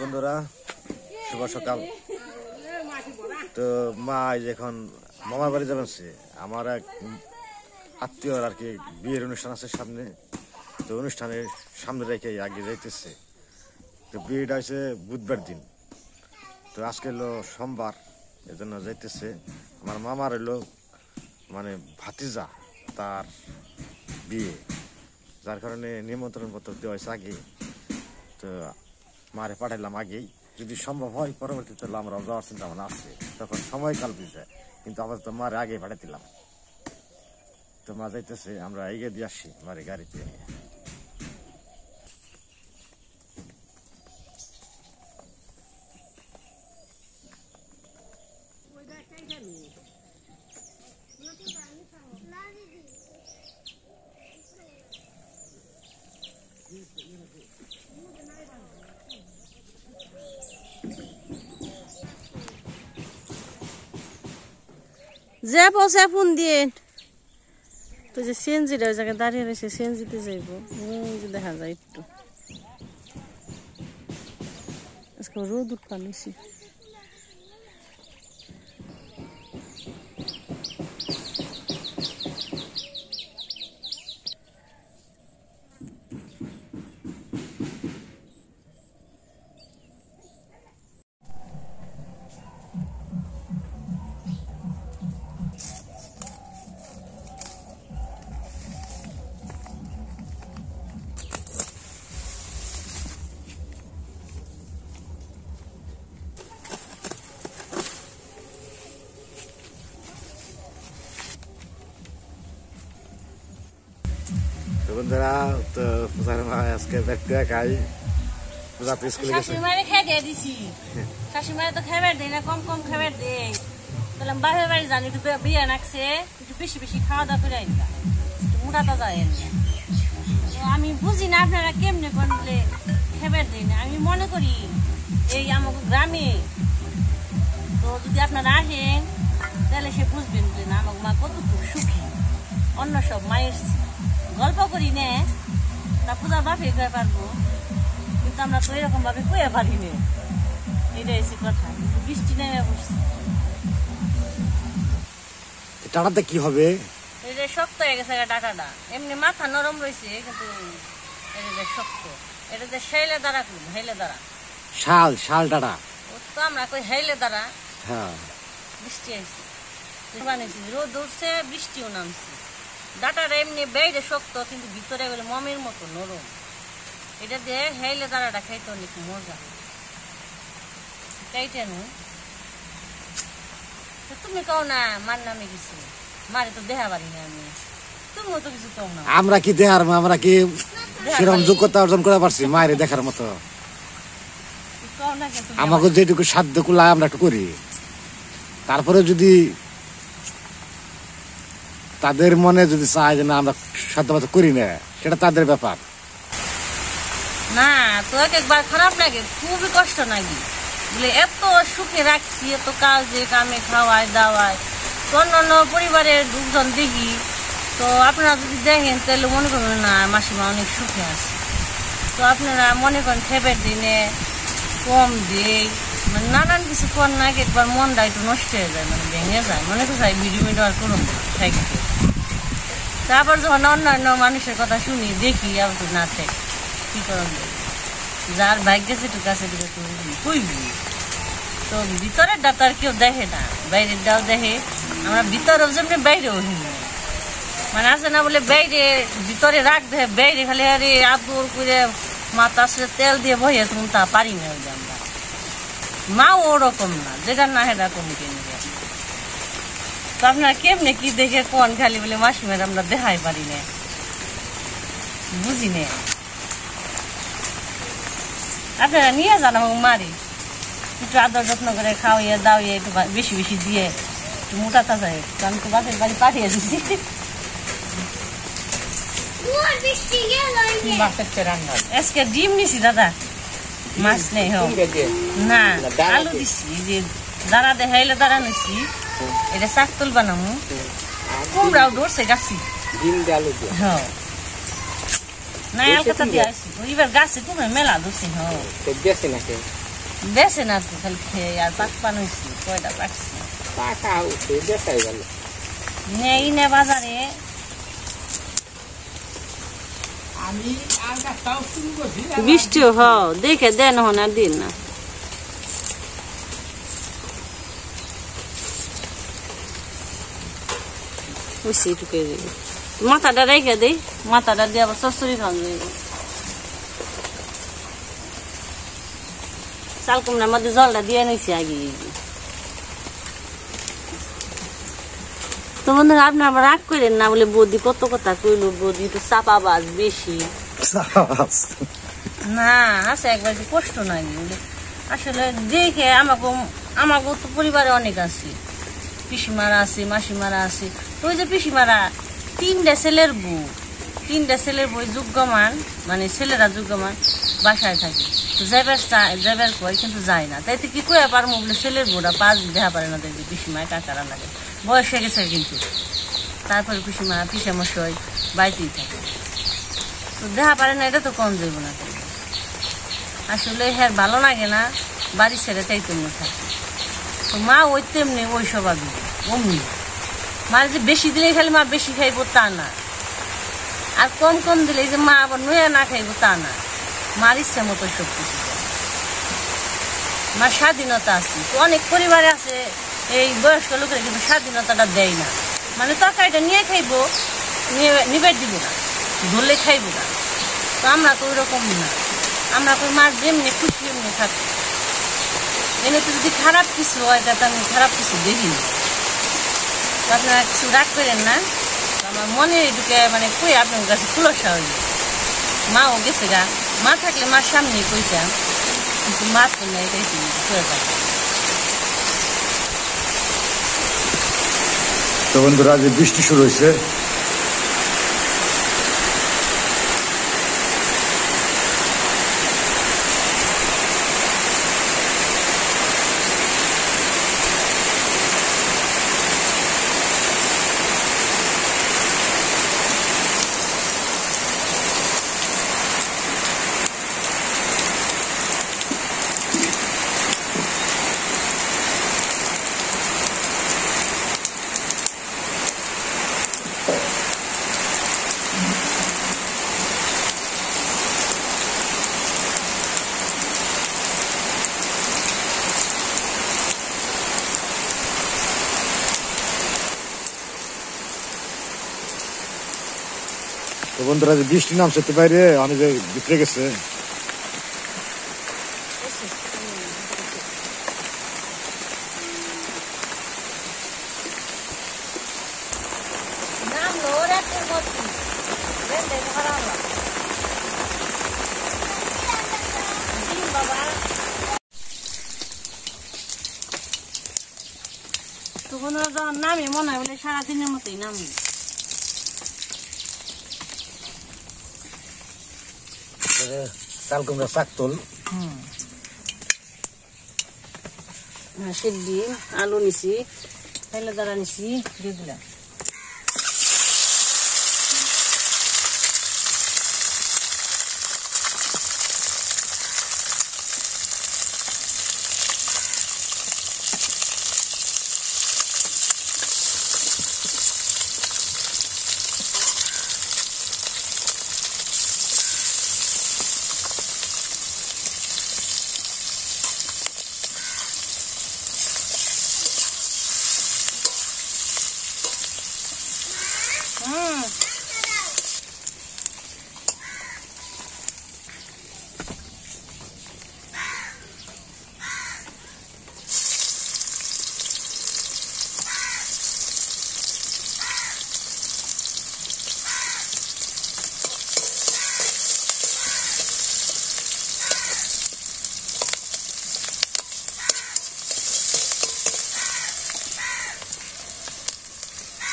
বন্ধুরা শুভ সকাল। তো মা এখন মামার বাড়ি যাবেন, আমার এক আত্মীয় আর কি বিয়ের অনুষ্ঠান আছে সামনে, তো অনুষ্ঠানের সামনে রেখে আগে যাইতেছে। তো বিয়েটা হয়েছে বুধবার দিন, তো আজকে হলো সোমবার, এই জন্য যাইতেছে। আমার মামার হলো মানে ভাতিজা, তার বিয়ে, যার কারণে নিমন্ত্রণ পত্র দেওয়া হয়েছে আগে। তো মারে পাঠাইলাম আগেই, যদি সম্ভব হয় পরবর্তীতে আমরা যাওয়ার চিন্তা ভাবনা আসছে, তখন সময়কাল বুঝে, কিন্তু আমরা তো মারে আগে পাঠাই দিলাম। তো মা যাইতেছে, আমরা এগিয়ে দিয়ে আসছি মারে গাড়িতে নিয়ে। যে পৌঁছে ফোন দিয়ে তো যে সিএনজিটা ওই জায়গায় দাঁড়িয়ে রয়েছে, সিএনজিতে যাইব, দেখা যায় একটু। আজকে রোদ উৎপানিছি। বন্ধুরা, তো পূজার মা আজকে দেখতে খাই, পূজা তো স্কুলে গেছে। শাশুড়িমারে খেয়ে দিয়ে দিছি, শাশুড়িমারে তো খাবার দেয় না, কম কম খাবার দেয়। বললাম বাপের বাড়ি জানি, একটু বিয়ে নাকছে, একটু বেশি বেশি খাওয়া দাওয়া করে আইন, মোটা তাজা আইন। আমি বুঝি না আপনারা কেমনে করলে খাবার দেয় না। আমি মনে করি এই আমাকে গ্রামে তো যদি আপনারা আসেন তাহলে সে বুঝবেন যে না আমার মা কতটুকু সুখী। অন্য সব মায়ের গল্প করি নে, তা পূজার বাপে কয়ে পারবো, কিন্তু আমরা তো এরকম ভাবে কয়ে পারি নে। এটাই হচ্ছে কথা। বৃষ্টি নেমে বসছে, টাটাতে কি হবে? এটা শক্ত হয়ে গেছে ডাটাটা, এমনি মাথা নরম রয়েছে কিন্তু এটা শক্ত। এটা যে হেলে দ্বারা করুন, হেলে দ্বারা শাল শাল টাটা, ও তো আমরা কই হেলে দ্বারা। হ্যাঁ, বৃষ্টি আইছে, রোদ উঠছে, বৃষ্টিও নামছে। ডাটাটা এমনি বাইরে শক্ত কিন্তু ভিতরে গেলে মমের মতো নরম। এটা দিয়ে হেলে দাঁড়াটা খাইতে অনেক মজা। খাইতে নু তুমি কও না মার নামে কিছু, মারে তো দেহা পারি না আমি, তুমিও তো কিছু কও না। আমরা কি দেহার, আমরা কি সেরকম যোগ্যতা অর্জন করে পারছি মায়ের দেখার মতো? আমাকে যেটুকু সাধ্য কুলা আমরা একটু করি, তারপরে যদি তাদের মনে যদি চায় যে না আমরা সাধ্য করি না, সেটা তাদের ব্যাপার। না তো একবার খারাপ লাগে, খুবই কষ্ট লাগে বলে এত সুখে রাখছি, এত কাজে কামে খাওয়ায় দাওয়ায়, তো অন্যান্য পরিবারের লোকজন দেখি, তো আপনারা যদি দেখেন তাহলে মনে করবেন না মাসিমা অনেক সুখে আছে। তো আপনারা মনে করেন খেপের দিনে কম দেয়, মানে নানান কিছু কর না, একবার মনটা একটু নষ্ট হয়ে যায়, মানে ভেঙে যায়, মনে তো চাই ভিডিও মিডিও আর করুন থাকতে। তারপর যখন অন্যান্য মানুষের কথা শুনি দেখি আবার তো না থাক কি করেন, যার ভাগ্যে যেটুকু আছে সেটুকু কইবি। তো ভিতরের ডাক্তার আর কেউ দেখে না, বাইরের ডাও দেখে। আমরা ভিতরেও যেমনি বাইরেও হিনি, মানে আছে না বলে বাইরে ভিতরে রাখ দেখে, বাইরে খালি আরে আদর করে মাথা আসলে তেল দিয়ে বইয়ে তুমি তা পারি না। ওই আমরা মাও ওরকম না, যেটা না সেটা কম কিনে। তো আপনারা কেমনে কি দেখে কোন খালি বলে মাসিমার আমরা দেখাই পারি না, বুঝি না। আপনারা নিয়ে যান আমাকে মারি, একটু আদর যত্ন করে খাওয়াইয়ে দাওয়াইয়ে একটু বেশি বেশি দিয়ে একটু মোটা তাজা। আমি তো বাপের বাড়ি পাঠিয়ে দিচ্ছি। আজকে ডিম নিছি দাদা, মাছ নেই। না আলু দিছি, যে দাঁড়া দেখাইলে দাঁড়া নিছি, এটা শাক তুল বানামু। কুমড়াও ধরছে গাছি, হ্যাঁ না কথা দিয়ে আসি এবার গাছে কুমড়া মেলা ধরছে। হ্যাঁ বেছে না তো খালি খেয়ে আর পান হয়েছি কয়টা পাকছি পাকা উঠে দেখাই গেল নেই নে বাজারে আমি আর গাছটাও শুরু করছি বৃষ্টি হ দেখে দেন হন আর দিন না বুঝছি টুকে মাথাটা রেখে দেই মাথাটা দিয়ে আবার সস্তরি খাওয়া যাবে চাল কুমড়ার মধ্যে জলটা দিয়ে নিছি আগে তো বন্ধুরা আপনি আবার রাগ করেন না বলে বৌদি কত কথা কইলো বৌদি তো চাপাবাজ বেশি না আছে একবার কি কষ্ট নাই আসলে দেখে আমাকে তো পরিবারে অনেক আছে পিসিমারা আছে মাসিমারা আছে তো ওই যে পিসিমারা তিনটা ছেলের বই যোগ্যমান মানে ছেলেরা যোগ্যমান বাসায় থাকে তো যাইবার কয় কিন্তু যায় না তাইতে কি কয়ে পারবো বলে ছেলের বউটা 5 দেখা পারে না দেখবে পিসিমায় কাকারা লাগে বয়স হয়ে গেছে কিন্তু তারপরে পিসামশাই বাড়িতেই থাকে তো দেখা পারে না এটা তো কম যাইব না আসলে হ্যাঁ ভালো লাগে না বাড়ি ছেড়ে তাই তেমনি থাকে তো মা ওই তেমনি ওই স্বভাবই অমনি মার যে বেশি দিলে খালি মা বেশি খাইবো তা না আর কম দিলে যে মা আবার নয়া না খাইবো তা না মার ইচ্ছে মতো সব কিছু মার স্বাধীনতা আছে তো অনেক পরিবারে আছে এই বয়স্ক লোকেরা কিন্তু স্বাধীনতাটা দেয় না মানে তরকারিটা নিয়ে খাইবো নিবে দিব না ধরলে খাইবো না তো আমরা তো ওই রকম না আমরা তো মার যেমনি খুশি এমনি থাকি এনে তো যদি খারাপ কিছু হয় তাতে আমি খারাপ কিছু দেখিনি আপনারা কিছু রাগ করেন না আমার মনে ঢুকে মানে কই আপনার কাছে খুলসা হইল মাও গেছে গা মা থাকলে মার সামনে কইতাম কিন্তু মা তো না এটাই করে পারি তো বন্ধুরা যে বৃষ্টি শুরু হয়েছে তো বন্ধুরা যে বৃষ্টি নামছে তো বাইরে অনেক ভিতরে গেছে তখন নামি মনে হয় বলে সারাদিনের মতোই নামি চাল কুমড়া চাকতল সিদ্ধি আলু নিছি তাইলে দ্বারা নিছি দিয়ে দিলাম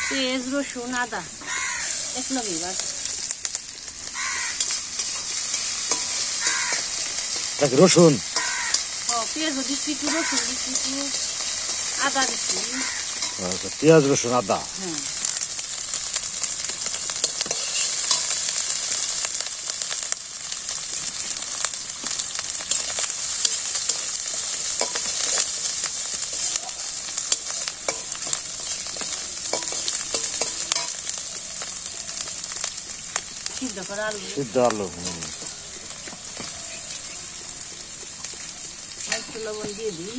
পেঁয়াজ রসুন আদা এক লগে বাস রসুন পেঁয়াজ দিচ্ছি একটু রসুন দিচ্ছি একটু আদা দিচ্ছি পেঁয়াজ রসুন আদা হ্যাঁ সিদ্ধ করা আলু সিদ্ধ আলু একটু লবণ দিয়ে দিই।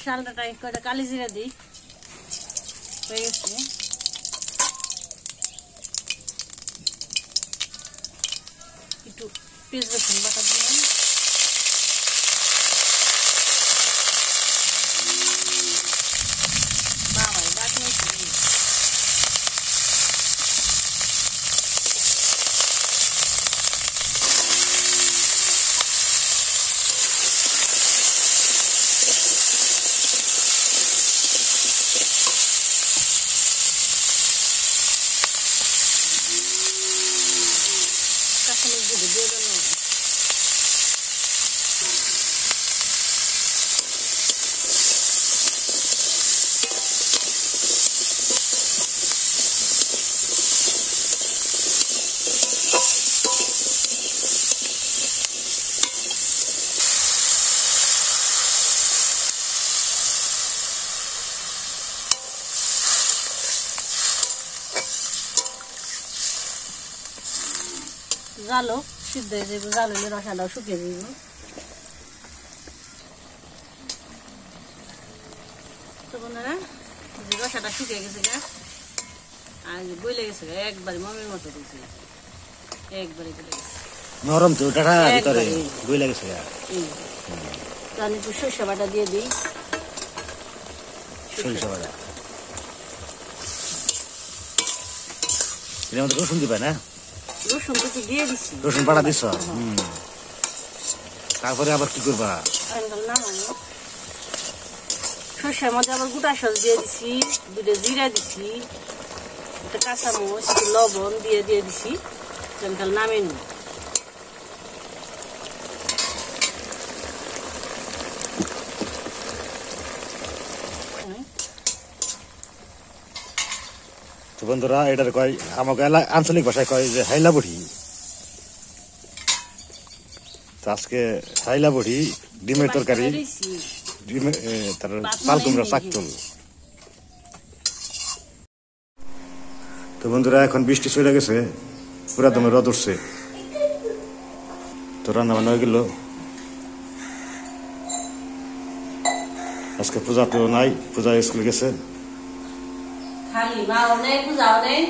শালটাটাই করে কালি জিরা দিই, হয়ে গেছে। একটু পেঁয়াজ রসুন বাটা দিলাম, বাবাই ডাক নিয়েছি। জালো সিদ্ধ হয়ে যাবো, জাল হলে রসাটাও শুকিয়ে যাইব। তো বন্ধুরা রসাটা শুকিয়ে গেছে গা, আর বইলে গেছে গা, একবারে মমের মতো দিয়েছে, একবারে গলে গেছে নরম তো ওটা ভিতরে বইলে গেছে গা। আমি একটু সরষে বাটা দিয়ে দিই, সরিষা বাটা এর মধ্যে রসুন দিবে না? রসুন তো দিয়ে দিচ্ছি, রসুন বাটা দিছ, তারপরে আবার কি করবা? সরষের মধ্যে আবার গোটা সস দিয়ে দিছি, দুটো জিরা দিছি, একটা কাঁচামরিচ, একটু লবণ দিয়ে দিছি, তাহলে নামে নি। তো বন্ধুরা এটার কয় আমাকে আঞ্চলিক ভাষায় কয় যে হাইলা বড়ি। তো আজকে হাইলা বড়ি, ডিমের তরকারি, ডিমের তার চাল কুমড়া চাকতল। তো বন্ধুরা এখন বৃষ্টি চলে গেছে, পুরা দমে রোদ উঠছে। তো রান্না বান্না হয়ে গেল। আজকে পূজা তো নাই, পূজা স্কুল গেছে। খালি মাও নেই, পূজাও নেই,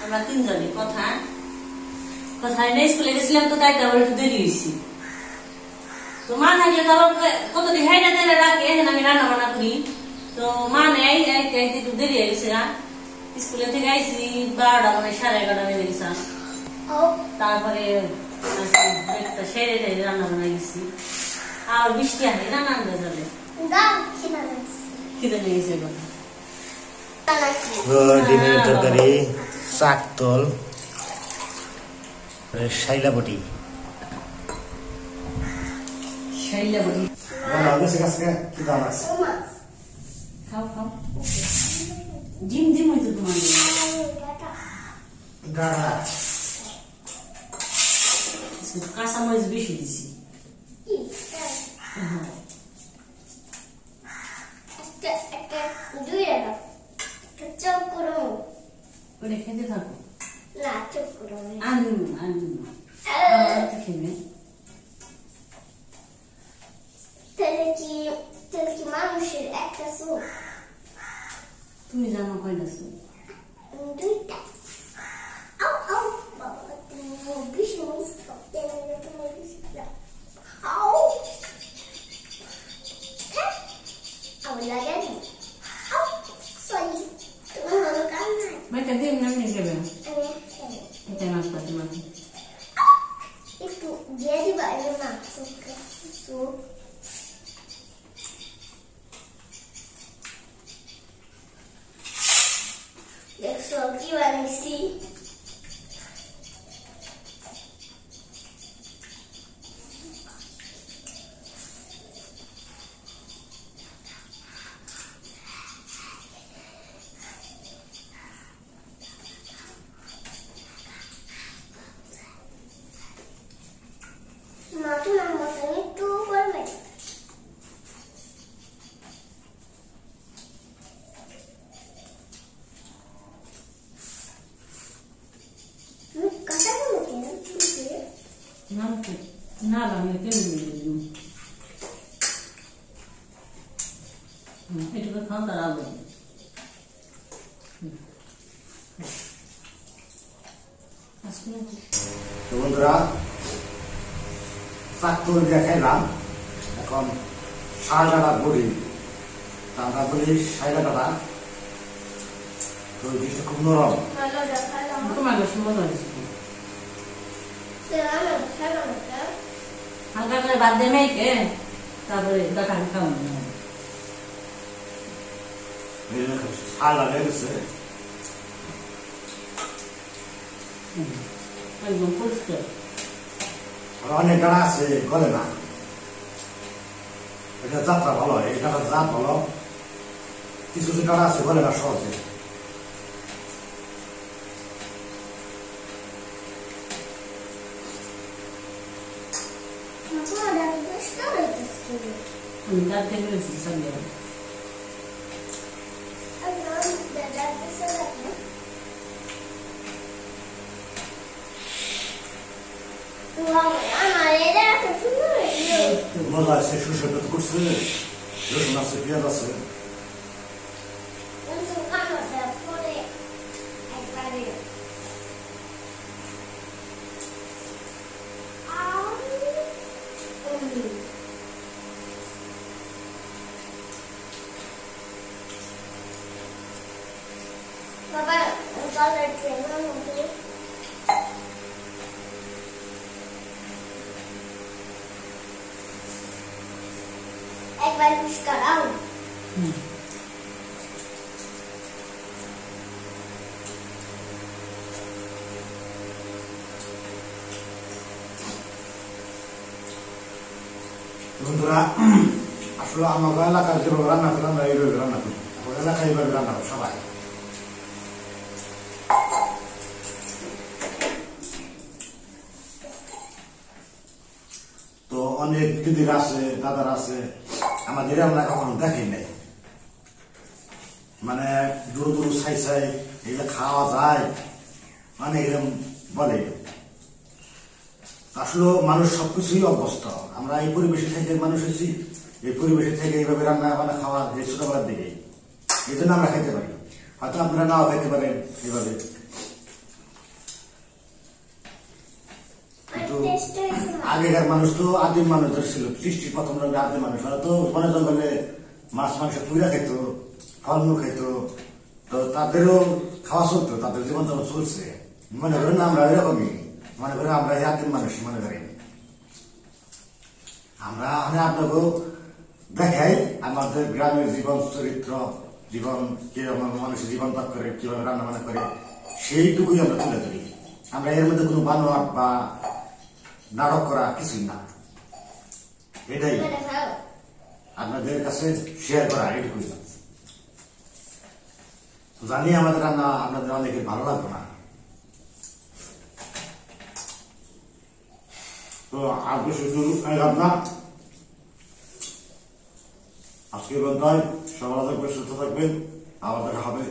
আমরা তিনজনই কোথায় নেই। স্কুলে গেছিলাম তো তাই তো আবার একটু দেরি হয়েছি। তো মা থাকলে তো আবার কতদিন হাইটা তেলে রাখি, এখন আমি রান্না বান্না করি। তো মা নেই, একটু দেরি হয়ে গেছে। স্কুলে থেকে আইসি 12টা, মানে 11:30 বেজে গেছিলাম। তারপরে সেরে রান্না বান্না গেছি। আর বৃষ্টি আসে রান্না আনতে যাবে, খিদে লেগেছে। ডিমের তরকারি, চাকতল, শাইলা বটি। শাইলা বটি কি দাম আছে? খাও খাও। ডিম ডিম হইতো তোমার গাড়া কাঁচামরিচ বেশি দিছি ওটা খেতে থাকো আনু আনু খেলে মানুষের একটা সুখ তুমি জানো কয়টা সুখ দুইটা আউ আউ বাবা তুমি বেশি মিস করতে না তুমি বেশি আউ আউ লাগানি আউ সরি তুমি ভালো কাজ না মেয়েটা দিন নামনি দেবে এটা মাছ পাতি মাছ একটু দিয়ে দিবা এটা না সুখ দেখছো কি বানাইছি মাটু না মতন একটু করবে nada me tengo itu ke kau tak lalu তো বন্ধুরা চাকর দিয়ে খাইলাম এখন সারাটা বড়ি আমরা বলি সারাটা তো জিনিসটা খুব নরম ভালো দেখালো তোমার বেশি মজা হয়েছে হালকা করে বাদ দিয়ে মেয়েকে তারপরে দেখা খাওয়া সারা লেগেছে একদম পরিষ্কার অনেক গাড়া আছে গলে না এটা যাত্রা ভালো এই গাড়ার জাত ভালো কিছু কিছু গাড়া আছে গলে না সহজে তার থেকে সঙ্গে মজা আছে সুস্বাদু করছে রসুন আছে পেঁয়াজ আছে Baba, dollar train mungkin. Ekbar sekarang. বন্ধুরা আসলে আমাদের এলাকার যেভাবে রান্না করে আমরা এইভাবে রান্না করি আমাদের এলাকায় এইভাবে রান্না করি সবাই তো অনেক দিদির আছে দাদার আছে আমাদের আমরা কখনো দেখি নাই মানে দূর দূর ছাই ছাই এগুলো খাওয়া যায় মানে এরকম বলে আসলে মানুষ সবকিছুই অভ্যস্ত আমরা এই পরিবেশে থেকে মানুষ হয়েছি এই পরিবেশে থেকে এইভাবে রান্না বান্না খাওয়া এই ছোটবেলার দিকে এই জন্য আমরা খেতে পারি হয়তো আপনারা নাও খেতে পারেন এইভাবে কিন্তু আগেকার মানুষ তো আদিম মানুষদের ছিল সৃষ্টির প্রথম আদিম মানুষ ওরা তো বনে জঙ্গলে মাছ মাংস পুরা খেত ফলমূল খেত তো তাদেরও খাওয়া চলতো তাদের জীবন যাপন চলছে মনে করেন আমরা এরকমই মনে করেন আমরা এই আদিম মানুষ মনে করেন আমরা আপনাকেও দেখাই আমাদের গ্রামের জীবন চরিত্র জীবন কিরকম মানুষের জীবন ত্যাগ করে কিভাবে রান্না বান্না করে সেইটুকুই আমরা তুলে ধরি আমরা এর মধ্যে কোনো বানোয়াট বা নাটক করা কিছুই না এটাই আপনাদের কাছে শেয়ার করা এটুকুই জানি আমাদের রান্না আপনাদের অনেকের ভালো লাগবে না, তো আর বেশি দূর খাইলাম না। আজকে বন্ধ হয়, সবাই থাকবেন, সুস্থ থাকবেন, আবার দেখা হবে।